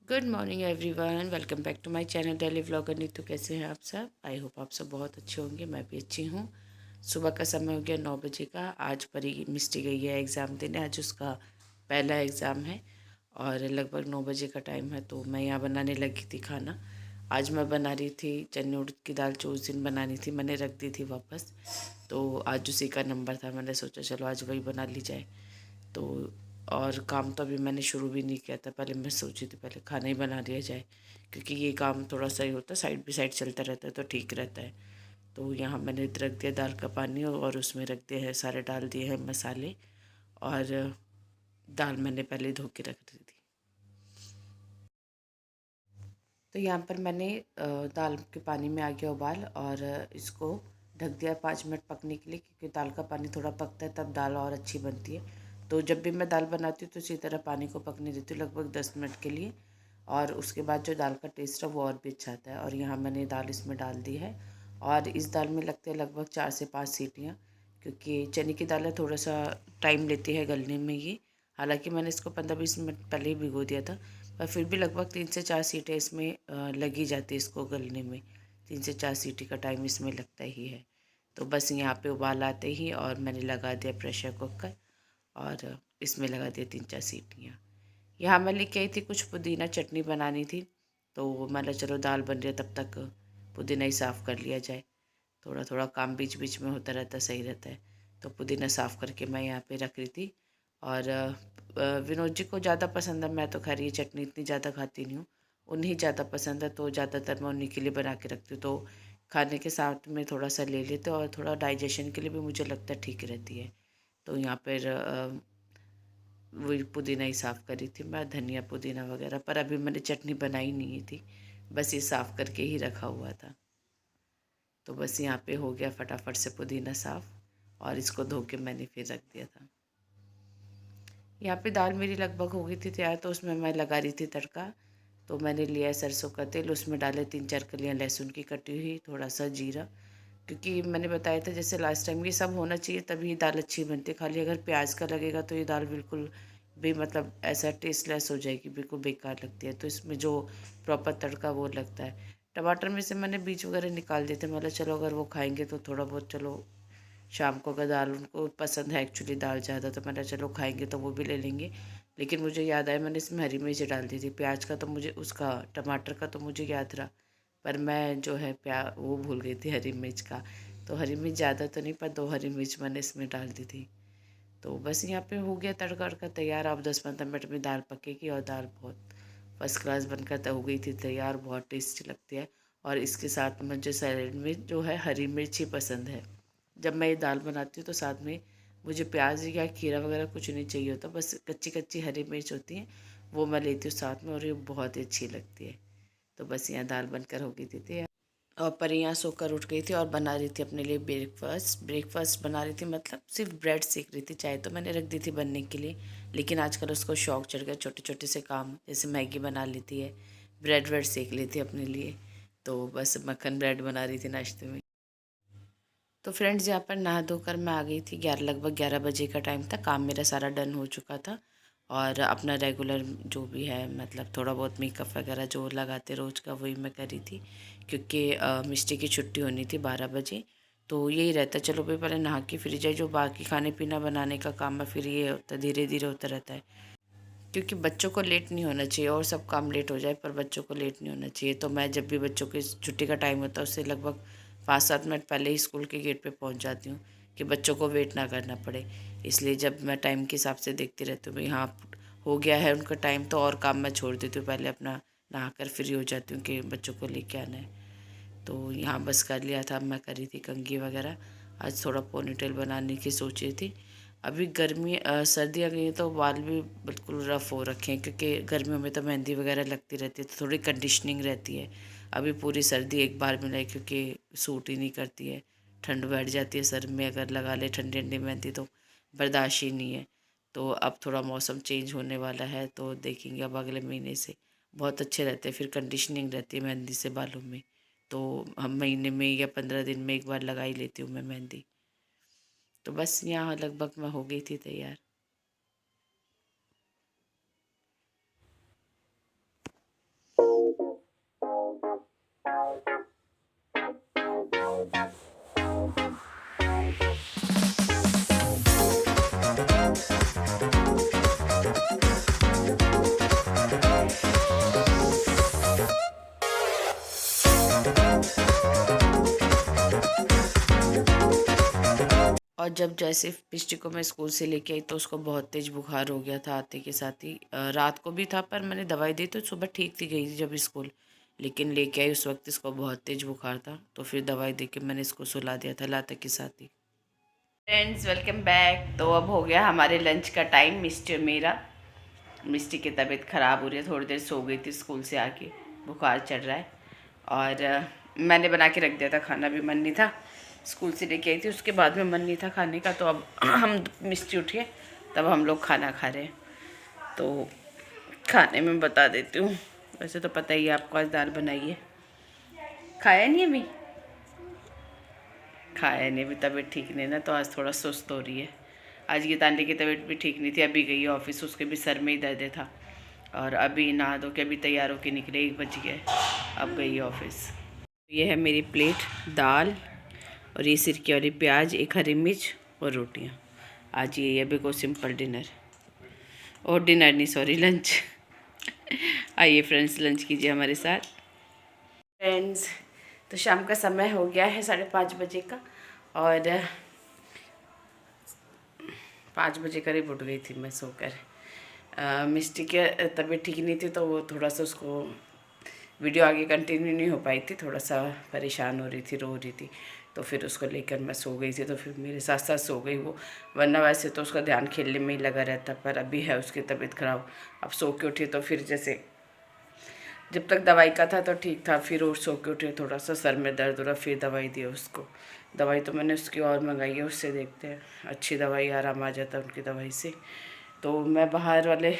Good morning everyone, welcome back to my channel daily vlogger Neetu. कैसे हैं आप सब? आई होप आप सब बहुत अच्छे होंगे। मैं भी अच्छी हूँ। सुबह का समय हो गया 9 बजे का। आज परी मिस्टी गई है एग्ज़ाम देने। आज उसका पहला एग्ज़ाम है और लगभग 9 बजे का टाइम है। तो मैं यहाँ बनाने लगी थी खाना। आज मैं बना रही थी चने उड़द की दाल, जो उस दिन बनानी थी मैंने रख दी थी वापस। तो आज उसी का नंबर था, मैंने सोचा चलो आज वही बना ली जाए। तो और काम तो अभी मैंने शुरू भी नहीं किया था। पहले मैं सोची थी पहले खाना ही बना लिया जाए, क्योंकि ये काम थोड़ा सा ही होता है, साइड बाई साइड चलता रहता है तो ठीक रहता है। तो यहाँ मैंने रख दिया दाल का पानी और उसमें रख दिए हैं सारे, डाल दिए हैं मसाले। और दाल मैंने पहले धो के रख दी थी। तो यहाँ पर मैंने दाल के पानी में आ गया उबाल और इसको ढक दिया 5 मिनट पकने के लिए, क्योंकि दाल का पानी थोड़ा पकता है तब दाल और अच्छी बनती है। तो जब भी मैं दाल बनाती हूँ तो इसी तरह पानी को पकने देती हूँ लगभग 10 मिनट के लिए। और उसके बाद जो दाल का टेस्ट है वो और भी अच्छा आता है। और यहाँ मैंने दाल इसमें डाल दी है और इस दाल में लगते हैं लगभग 4 से 5 सीटियाँ, क्योंकि चने की दाल है, थोड़ा सा टाइम लेती है गलने में ये। हालांकि मैंने इसको 15-20 मिनट पहले ही भिगो दिया था, पर फिर भी लगभग 3 से 4 सीटें इसमें लगी जाती है इसको गलने में। 3 से 4 सीटी का टाइम इसमें लगता ही है। तो बस यहाँ पे उबाल आते ही और मैंने लगा दिया प्रेशर कुकर और इसमें लगा दिया 3-4 सीटियाँ। यहाँ मैं लेके आई थी कुछ पुदीना चटनी बनानी थी। तो मैंने चलो दाल बन रही है तब तक पुदीना ही साफ़ कर लिया जाए। थोड़ा थोड़ा काम बीच बीच में होता रहता, सही रहता है। तो पुदीना साफ़ करके मैं यहाँ पे रख रही थी। और विनोद जी को ज़्यादा पसंद है। मैं तो खैर ये चटनी इतनी ज़्यादा खाती नहीं हूँ, उन्हें ज़्यादा पसंद है तो ज़्यादातर मैं उन्हीं के लिए बना के रखती हूँ। तो खाने के साथ में थोड़ा सा ले लेते और थोड़ा डाइजेशन के लिए भी मुझे लगता है ठीक रहती है। तो यहाँ पर वही पुदीना ही साफ़ करी थी मैं, धनिया पुदीना वगैरह, पर अभी मैंने चटनी बनाई नहीं थी, बस ये साफ़ करके ही रखा हुआ था। तो बस यहाँ पे हो गया फटाफट से पुदीना साफ़ और इसको धो के मैंने फिर रख दिया था। यहाँ पे दाल मेरी लगभग हो गई थी तैयार, तो उसमें मैं लगा रही थी तड़का। तो मैंने लिया सरसों का तेल, उसमें डाले 3-4 कलियाँ लहसुन की कटी हुई, थोड़ा सा जीरा, क्योंकि मैंने बताया था जैसे लास्ट टाइम ये सब होना चाहिए तभी दाल अच्छी बनती है। खाली अगर प्याज का लगेगा तो ये दाल बिल्कुल भी मतलब ऐसा टेस्टलेस हो जाएगी, बिल्कुल बेकार लगती है। तो इसमें जो प्रॉपर तड़का वो लगता है। टमाटर में से मैंने बीज वगैरह निकाल दिए थे, मतलब चलो अगर वो खाएंगे तो थोड़ा बहुत, चलो शाम को अगर दाल उनको पसंद है एक्चुअली दाल ज़्यादा, तो मैंने चलो खाएंगे तो वो भी ले लेंगे। लेकिन मुझे याद आया मैंने इसमें हरी मिर्च डाल दी थी। प्याज का तो मुझे, उसका टमाटर का तो मुझे याद रहा, पर मैं जो है वो भूल गई थी हरी मिर्च का। तो हरी मिर्च ज़्यादा तो नहीं, पर 2 हरी मिर्च मैंने इसमें डाल दी थी। तो बस यहाँ पे हो गया तड़का वड़का तैयार। अब 10-15 मिनट में दाल पकेगी और दाल बहुत फर्स्ट क्लास बनकर तो हो गई थी तैयार, बहुत टेस्टी लगती है। और इसके साथ में मुझे सैलेड में जो है हरी मिर्च ही पसंद है। जब मैं ये दाल बनाती हूँ तो साथ में मुझे प्याज या खीरा वगैरह कुछ नहीं चाहिए होता, बस कच्ची कच्ची हरी मिर्च होती हैं वो मैं लेती हूँ साथ में, और ये बहुत ही अच्छी लगती है। तो बस यहाँ दाल बनकर हो गई थी और परियां सोकर उठ गई थी और बना रही थी अपने लिए ब्रेकफास्ट। ब्रेकफास्ट बना रही थी, मतलब सिर्फ ब्रेड सेक रही थी। चाय तो मैंने रख दी थी बनने के लिए, लेकिन आजकल उसको शौक चढ़ गया, छोटे छोटे से काम जैसे मैगी बना लेती है, ब्रेड व्रेड सेक लेती है अपने लिए। तो बस मक्खन ब्रेड बना रही थी नाश्ते में। तो फ्रेंड्स यहाँ पर नहा धोकर मैं आ गई थी। 11 लगभग 11 बजे का टाइम था। काम मेरा सारा डन हो चुका था और अपना रेगुलर जो भी है, मतलब थोड़ा बहुत मेकअप वगैरह जो लगाते रोज़ का, वही मैं करी थी, क्योंकि मिस्टी की छुट्टी होनी थी 12 बजे। तो यही रहता है, चलो भाई पहले नहा के फिर जाए, जो बाकी खाने पीना बनाने का काम है फिर ये होता है, धीरे धीरे होता रहता है। क्योंकि बच्चों को लेट नहीं होना चाहिए, और सब काम लेट हो जाए पर बच्चों को लेट नहीं होना चाहिए। तो मैं जब भी बच्चों की छुट्टी का टाइम होता है उससे लगभग 5-7 मिनट पहले ही स्कूल के गेट पे पहुंच जाती हूँ, कि बच्चों को वेट ना करना पड़े। इसलिए जब मैं टाइम के हिसाब से देखती रहती हूँ भाई हाँ हो गया है उनका टाइम, तो और काम मैं छोड़ देती हूँ, पहले अपना नहा कर फ्री हो जाती हूँ कि बच्चों को लेके आना है। तो यहाँ बस कर लिया था, मैं करी थी कंघी वगैरह। आज थोड़ा पोनीटेल बनाने की सोच रही थी। अभी गर्मी सर्दी आ गई है तो बाल भी बिल्कुल रफ़ हो रखे हैं, क्योंकि गर्मियों में तो मेहंदी वगैरह लगती रहती है तो थोड़ी कंडीशनिंग रहती है। अभी पूरी सर्दी एक बार में नहीं, क्योंकि सूट ही नहीं करती है, ठंड बैठ जाती है सर में, अगर लगा ले ठंडी ठंडी मेहंदी तो बर्दाश्त ही नहीं है। तो अब थोड़ा मौसम चेंज होने वाला है तो देखेंगे अब अगले महीने से बहुत अच्छे रहते हैं, फिर कंडीशनिंग रहती है मेहंदी से बालों में। तो हम महीने में या 15 दिन में एक बार लगा ही लेती हूँ मैं मेहंदी। तो बस यहाँ लगभग मैं हो गई थी तैयार। और जब जैसे पिस्टी को मैं स्कूल से लेके आई तो उसको बहुत तेज़ बुखार हो गया था आते के साथ ही। रात को भी था पर मैंने दवाई दी तो सुबह ठीक थी, गई थी जब स्कूल, लेकिन लेके आई उस वक्त इसको बहुत तेज़ बुखार था तो फिर दवाई दे के मैंने इसको सुला दिया था लाते के साथ ही। Friends welcome back. तो अब हो गया हमारे लंच का टाइम। मिस्टी की तबीयत ख़राब हो रही है, थोड़ी देर सो गई थी स्कूल से आके, बुखार चढ़ रहा है। और मैंने बना के रख दिया था खाना, भी मन नहीं था, स्कूल से लेके आई थी उसके बाद में मन नहीं था खाने का। तो अब हम मिस्टी उठिए तब हम लोग खाना खा रहे हैं। तो खाने में बता देती हूँ, वैसे तो पता ही है आपको, आज दाल बनाई है। खाया नहीं अभी, खाया नहीं अभी, तबीयत ठीक नहीं ना, तो आज थोड़ा सुस्त हो रही है। आज गीतांजलि की तबीयत भी ठीक नहीं थी, अभी गई है ऑफिस, उसके भी सर में ही दर्द था। और अभी नहा धो के अभी तैयार होके निकले, 1 बज गया, अब गई है ऑफिस। ये है मेरी प्लेट, दाल और ये सिरके वाली प्याज, एक हरी मिर्च और रोटियाँ। आज ये बिल्कुल सिंपल डिनर, और डिनर नहीं सॉरी लंच। आइए फ्रेंड्स लंच कीजिए हमारे साथ। फ्रेंड्स तो शाम का समय हो गया है 5:30 बजे का, और 5 बजे करीब उठ गई थी मैं सोकर। मिस्टी की तबीयत ठीक नहीं थी तो वो थोड़ा सा, उसको वीडियो आगे कंटिन्यू नहीं हो पाई थी, थोड़ा सा परेशान हो रही थी, रो रही थी, तो फिर उसको लेकर मैं सो गई थी। तो फिर मेरे साथ साथ सो गई वो, वरना वैसे तो उसका ध्यान खेलने में ही लगा रहता, पर अभी है उसकी तबीयत ख़राब। अब सो के उठी तो फिर जैसे जब तक दवाई का था तो ठीक था, फिर और सो के उठे, थोड़ा सा सर में दर्द हो रहा, फिर दवाई दी उसको। दवाई तो मैंने उसकी और मंगाई है, उससे देखते हैं अच्छी दवाई, आराम आ जाता है उनकी दवाई से। तो मैं बाहर वाले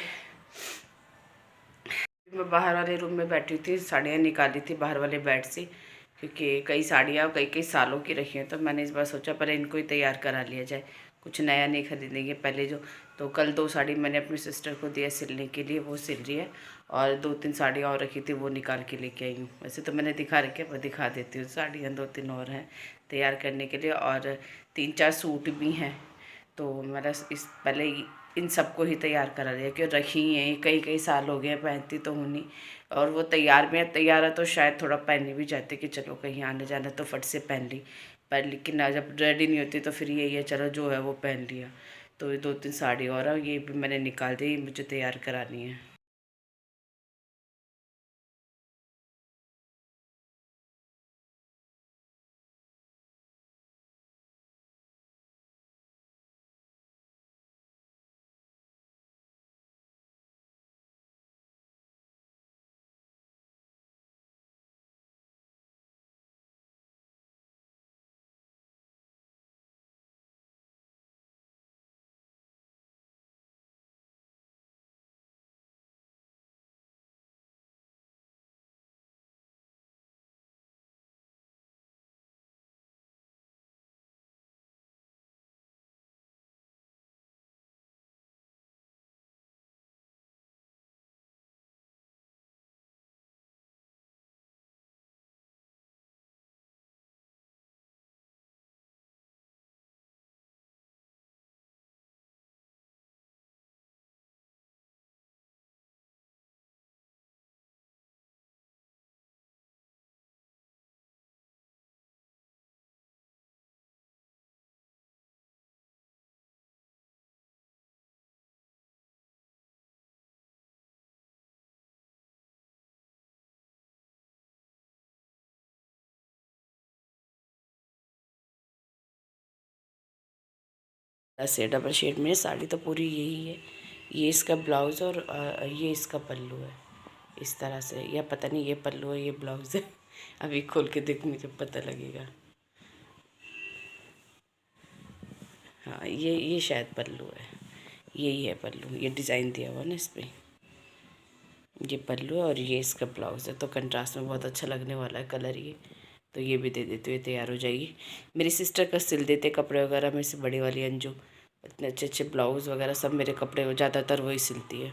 रूम में बैठी थी, साड़ियाँ निकाली थी बाहर वाले बेड से, क्योंकि कई साड़ियाँ कई सालों की रखी हैं, तो मैंने इस बार सोचा पहले इनको ही तैयार करा लिया जाए, कुछ नया नहीं खरीदेंगे पहले जो। तो कल 2 साड़ी मैंने अपनी सिस्टर को दिया सिलने के लिए, वो सिल रही है, और 2-3 साड़ियाँ और रखी थी वो निकाल के लेके आई हूँ। वैसे तो मैंने दिखा रखी है, मैं दिखा देती हूँ, साड़ियाँ 2-3 और हैं तैयार करने के लिए, और 3-4 सूट भी हैं। तो मैंने इस पहले इन सबको ही तैयार करा लिया, क्योंकि रखी हैं कई साल हो गए, पहनती तो हूँ नहीं, और वो तैयार में तैयार है तो शायद थोड़ा पहनने भी जाते कि चलो कहीं आने जाना तो फट से पहन ली, पर लेकिन जब रेडी नहीं होती तो फिर यही है चलो जो है वो पहन लिया। तो ये 2-3 साड़ी और है, ये भी मैंने निकाल दी, मुझे तैयार करानी है। से डबल शेड में साड़ी तो पूरी यही है, ये इसका ब्लाउज़ और ये इसका पल्लू है, इस तरह से, या पता नहीं ये पल्लू है ये ब्लाउज़ है। अभी खोल के देखूँगी जब पता लगेगा। हाँ ये शायद पल्लू है, यही है पल्लू, ये डिज़ाइन दिया हुआ ना इस पर, ये पल्लू है और ये इसका ब्लाउज़ है, तो कंट्रास्ट में बहुत अच्छा लगने वाला है कलर ये। तो ये भी दे देते हुए तैयार हो जाएगी। मेरी सिस्टर का सिल देते कपड़े वगैरह, मेरे से बड़ी वाली अंजू, इतने अच्छे अच्छे ब्लाउज़ वगैरह सब मेरे कपड़े ज़्यादातर वही सिलती है।